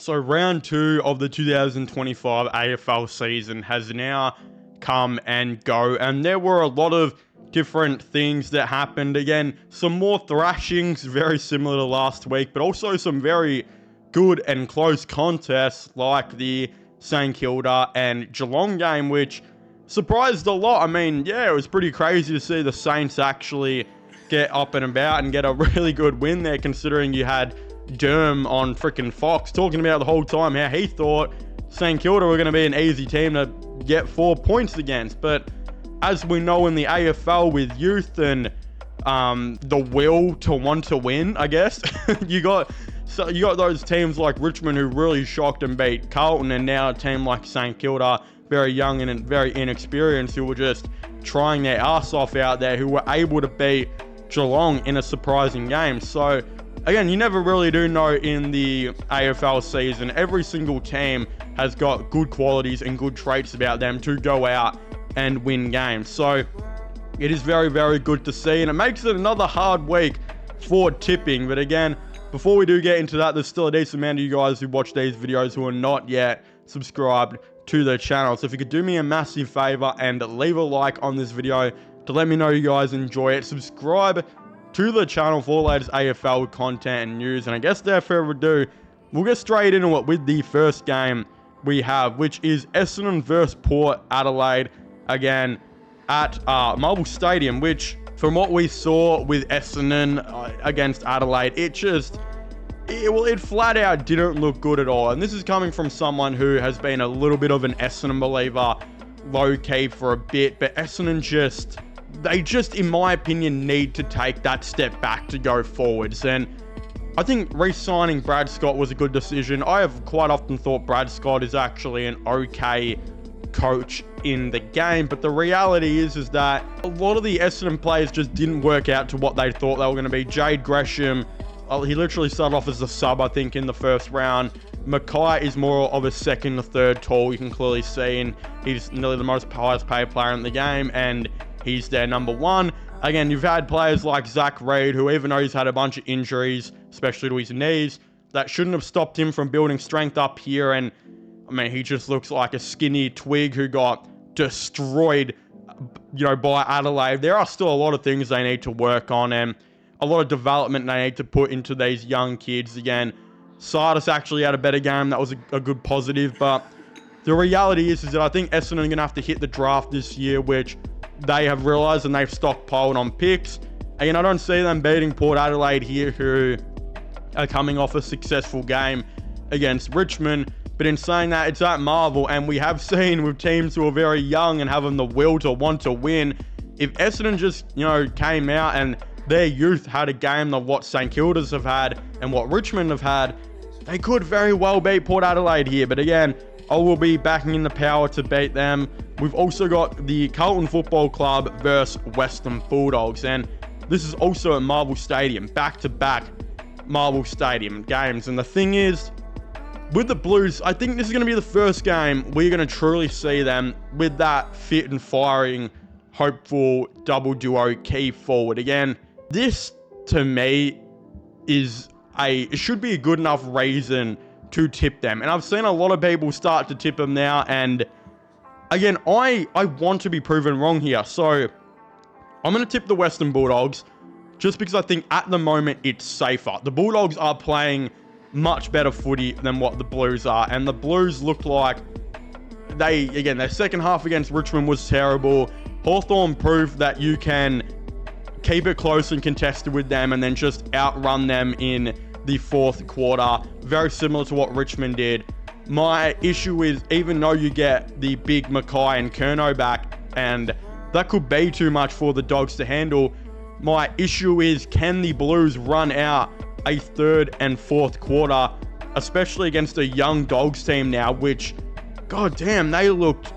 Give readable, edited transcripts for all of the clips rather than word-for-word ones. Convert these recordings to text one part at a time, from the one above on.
So round 2 of the 2025 AFL season has now come and go, and there were a lot of different things that happened. Again, some more thrashings, very similar to last week, but also some very good and close contests like the St Kilda and Geelong game, which surprised a lot. I mean, yeah, it was pretty crazy to see the Saints actually get up and about and get a really good win there, considering you had Derm on freaking Fox talking about the whole time how he thought St Kilda were going to be an easy team to get 4 points against. But as we know in the AFL, with youth and the will to want to win, I guess, you got those teams like Richmond who really shocked and beat Carlton, and now a team like St Kilda, very young and very inexperienced, who were just trying their ass off out there, who were able to beat Geelong in a surprising game. So again, you never really do know in the AFL season. Every single team has got good qualities and good traits about them to go out and win games. So it is very, very good to see, and it makes it another hard week for tipping. But again, before we do get into that, there's still a decent amount of you guys who watch these videos who are not yet subscribed to the channel. So if you could do me a massive favor and leave a like on this video to let me know you guys enjoy it. Subscribe to the channel for latest AFL content and news. And I guess without further ado, we'll get straight into it with the first game we have, which is Essendon versus Port Adelaide, again at Marvel Stadium, which from what we saw with Essendon against Adelaide, it flat out didn't look good at all. And this is coming from someone who has been a little bit of an Essendon believer, low-key for a bit, but Essendon they just, in my opinion, need to take that step back to go forwards. And I think re-signing Brad Scott was a good decision. I have quite often thought Brad Scott is actually an okay coach in the game, but the reality is that a lot of the Essendon players just didn't work out to what they thought they were going to be. Jade Gresham, he literally started off as a sub, I think, in the first round. Mackay is more of a second or third tall, you can clearly see, and he's nearly the most highest paid player in the game, and he's their number one. Again, you've had players like Zach Reid, who, even though he's had a bunch of injuries, especially to his knees, that shouldn't have stopped him from building strength up here. And I mean, he just looks like a skinny twig who got destroyed, by Adelaide. There are still a lot of things they need to work on, and a lot of development they need to put into these young kids. Again, Sardis actually had a better game. That was a good positive. But the reality is that I think Essendon are going to have to hit the draft this year, which they have realised, and they've stockpiled on picks. Again, I don't see them beating Port Adelaide here, who are coming off a successful game against Richmond. But in saying that, it's at Marvel, and we have seen with teams who are very young and having the will to want to win, if Essendon just, came out and their youth had a game of what St Kilda's have had and what Richmond have had, they could very well beat Port Adelaide here. But again, I will be backing in the power to beat them. We've also got the Carlton Football Club versus Western Bulldogs, and this is also at Marvel Stadium, back-to-back Marvel Stadium games. And the thing is, with the Blues, I think this is going to be the first game we're going to truly see them with that fit and firing, hopeful double duo key forward. Again, this to me it should be a good enough reason to tip them. And I've seen a lot of people start to tip them now, and again, I want to be proven wrong here. So I'm going to tip the Western Bulldogs just because I think at the moment it's safer. The Bulldogs are playing much better footy than what the Blues are, and the Blues look like their second half against Richmond was terrible. Hawthorn proved that you can keep it close and contested with them and then just outrun them in the fourth quarter, very similar to what Richmond did. My issue is, even though you get the big Mackay and Curnow back, and that could be too much for the Dogs to handle, my issue is, can the Blues run out a third and fourth quarter, especially against a young Dogs team now, which, goddamn, they looked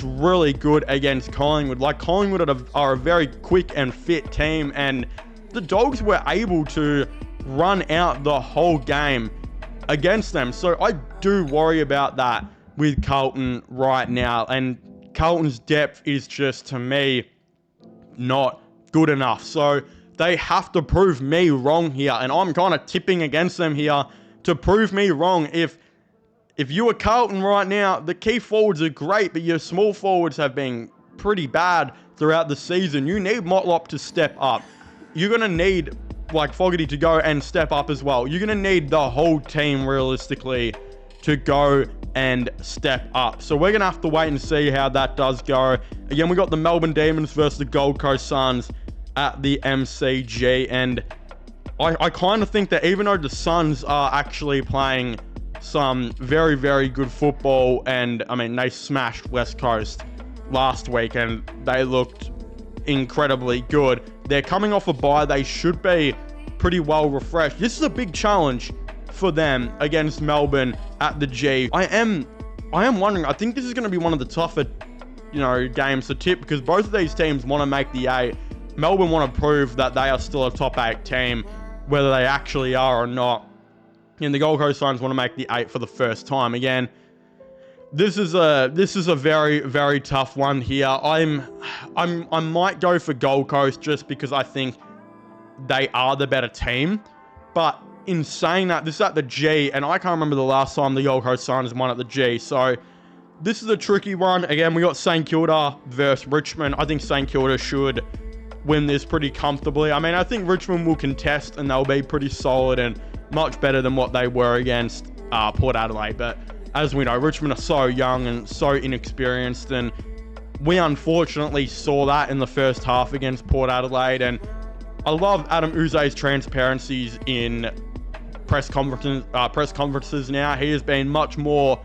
really good against Collingwood. Like, Collingwood are a very quick and fit team, and the Dogs were able to run out the whole game against them. So I do worry about that with Carlton right now, and Carlton's depth is just, to me, not good enough. So they have to prove me wrong here, and I'm kind of tipping against them here to prove me wrong. If if you were Carlton right now, the key forwards are great, but your small forwards have been pretty bad throughout the season. You need Motlop to step up. You're going to need like Fogarty to go and step up as well. You're going to need the whole team realistically to go and step up. So we're going to have to wait and see how that does go. Again, we got the Melbourne Demons versus the Gold Coast Suns at the MCG. And I kind of think that even though the Suns are actually playing some very, very good football, and I mean, they smashed West Coast last week and they looked incredibly good. They're coming off a bye. They should be pretty well refreshed. This is a big challenge for them against Melbourne at the G. I am wondering, I think this is going to be one of the tougher, games to tip, because both of these teams want to make the 8. Melbourne want to prove that they are still a top 8 team, whether they actually are or not. And the Gold Coast Suns want to make the 8 for the first time. Again, this is a very, very tough one here. I might go for Gold Coast just because I think they are the better team. But in saying that, this is at the G, and I can't remember the last time the Gold Coast Suns won at the G. So this is a tricky one. Again, we got St Kilda versus Richmond. I think St Kilda should win this pretty comfortably. I mean, I think Richmond will contest and they'll be pretty solid and much better than what they were against Port Adelaide. But as we know, Richmond are so young and so inexperienced, and we unfortunately saw that in the first half against Port Adelaide. And I love Adam Uze's transparencies in press conferences now. He has been much more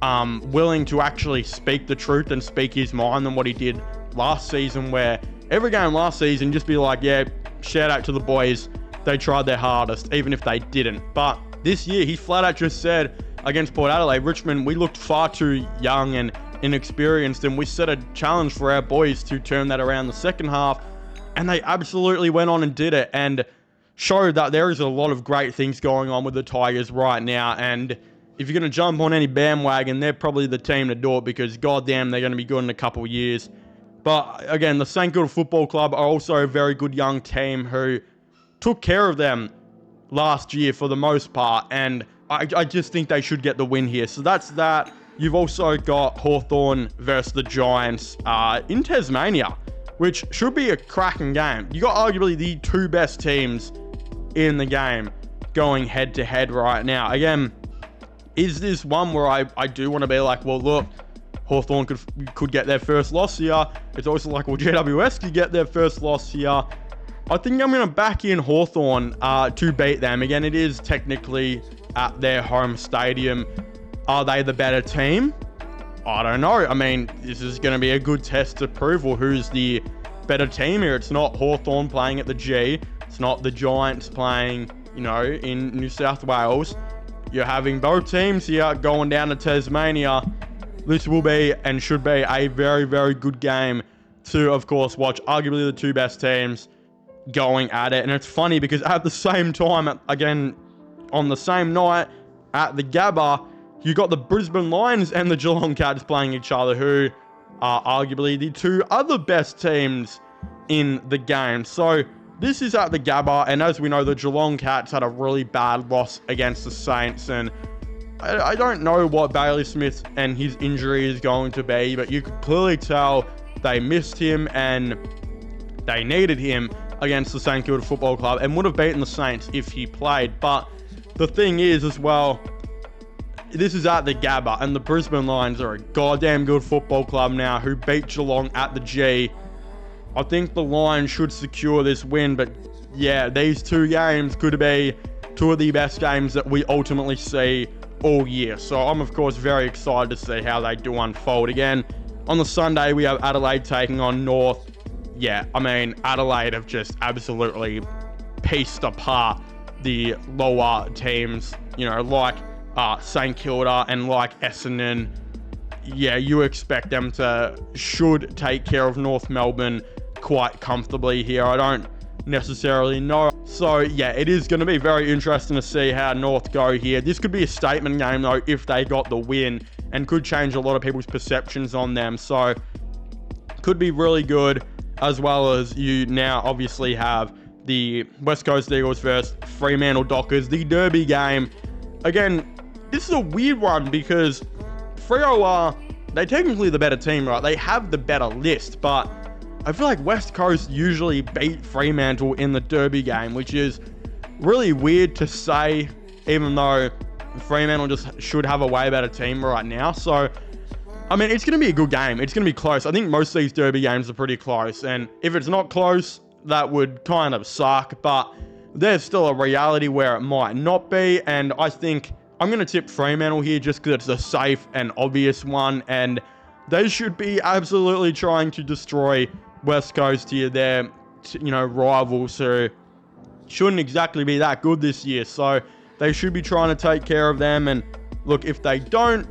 willing to actually speak the truth and speak his mind than what he did last season, where every game last season just be like, yeah, shout out to the boys, they tried their hardest, even if they didn't. But this year, he flat out just said against Port Adelaide, Richmond, we looked far too young and inexperienced, and we set a challenge for our boys to turn that around the second half, and they absolutely went on and did it, and showed that there is a lot of great things going on with the Tigers right now. And if you're going to jump on any bandwagon, they're probably the team to do it, because goddamn, they're going to be good in a couple of years. But again, the St Kilda Football Club are also a very good young team who took care of them last year for the most part, and I just think they should get the win here. So that's that. You've also got Hawthorn versus the Giants in Tasmania, which should be a cracking game. You got arguably the 2 best teams in the game going head to head right now. Again, is this one where I do want to be like, well, look, Hawthorn could get their first loss here. It's also like, well, GWS could get their first loss here. I think I'm going to back in Hawthorn to beat them. Again, it is technically at their home stadium. Are they the better team? I don't know. I mean, this is going to be a good test to prove, well, who's the better team here. It's not Hawthorn playing at the G. It's not the Giants playing, in New South Wales. You're having both teams here going down to Tasmania. This will be and should be a very, very good game to, of course, watch arguably the 2 best teams going at it. And it's funny because at the same time, again, on the same night at the Gabba, you got the Brisbane Lions and the Geelong Cats playing each other, who are arguably the 2 other best teams in the game. So this is at the Gabba, and as we know, the Geelong Cats had a really bad loss against the Saints, and I don't know what Bailey Smith and his injury is going to be, but you could clearly tell they missed him and they needed him against the St Kilda Football Club, and would have beaten the Saints if he played. But the thing is as well, this is at the Gabba, and the Brisbane Lions are a goddamn good football club now who beat Geelong at the G. I think the Lions should secure this win, but yeah, these 2 games could be 2 of the best games that we ultimately see all year. So I'm, of course, very excited to see how they do unfold. Again, on the Sunday, we have Adelaide taking on North. Yeah, I mean, Adelaide have just absolutely pieced apart the lower teams, like St Kilda and like Essendon. Yeah, you expect them should take care of North Melbourne quite comfortably here. I don't necessarily know. So yeah, it is going to be very interesting to see how North go here. This could be a statement game though if they got the win, and could change a lot of people's perceptions on them. So could be really good, as well as you now obviously have the West Coast Eagles versus Fremantle Dockers, the Derby game. Again, this is a weird one because Freo are, they're technically the better team, right? They have the better list, but I feel like West Coast usually beat Fremantle in the Derby game, which is really weird to say, even though Fremantle just should have a way better team right now. So, I mean, it's going to be a good game. It's going to be close. I think most of these Derby games are pretty close, and if it's not close, that would kind of suck, but there's still a reality where it might not be, and I think I'm going to tip Fremantle here just because it's a safe and obvious one, and they should be absolutely trying to destroy West Coast here. They're, rivals who shouldn't exactly be that good this year, so they should be trying to take care of them, and look, if they don't,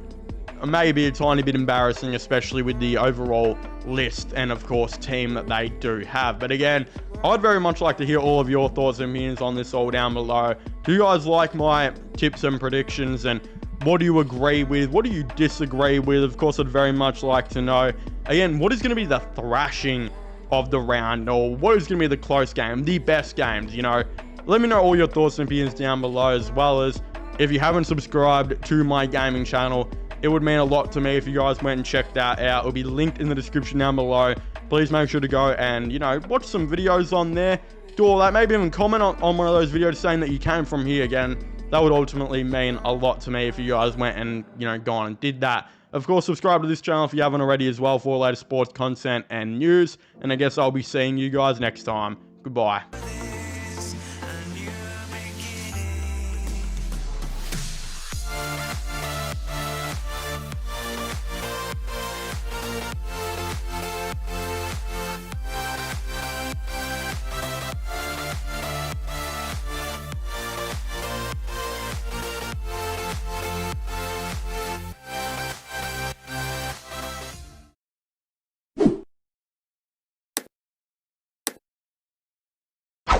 maybe a tiny bit embarrassing, especially with the overall list and, of course, team that they do have. But again, I'd very much like to hear all of your thoughts and opinions on this all down below. Do you guys like my tips and predictions, and what do you agree with? What do you disagree with? Of course, I'd very much like to know. Again, what is going to be the thrashing of the round, or what is going to be the close game, the best games, Let me know all your thoughts and opinions down below, as well as if you haven't subscribed to my gaming channel, it would mean a lot to me if you guys went and checked that out. It'll be linked in the description down below. Please make sure to go and, watch some videos on there. Do all that. Maybe even comment on one of those videos saying that you came from here again. That would ultimately mean a lot to me if you guys went and, gone and did that. Of course, subscribe to this channel if you haven't already as well for all latest sports content and news. And I guess I'll be seeing you guys next time. Goodbye.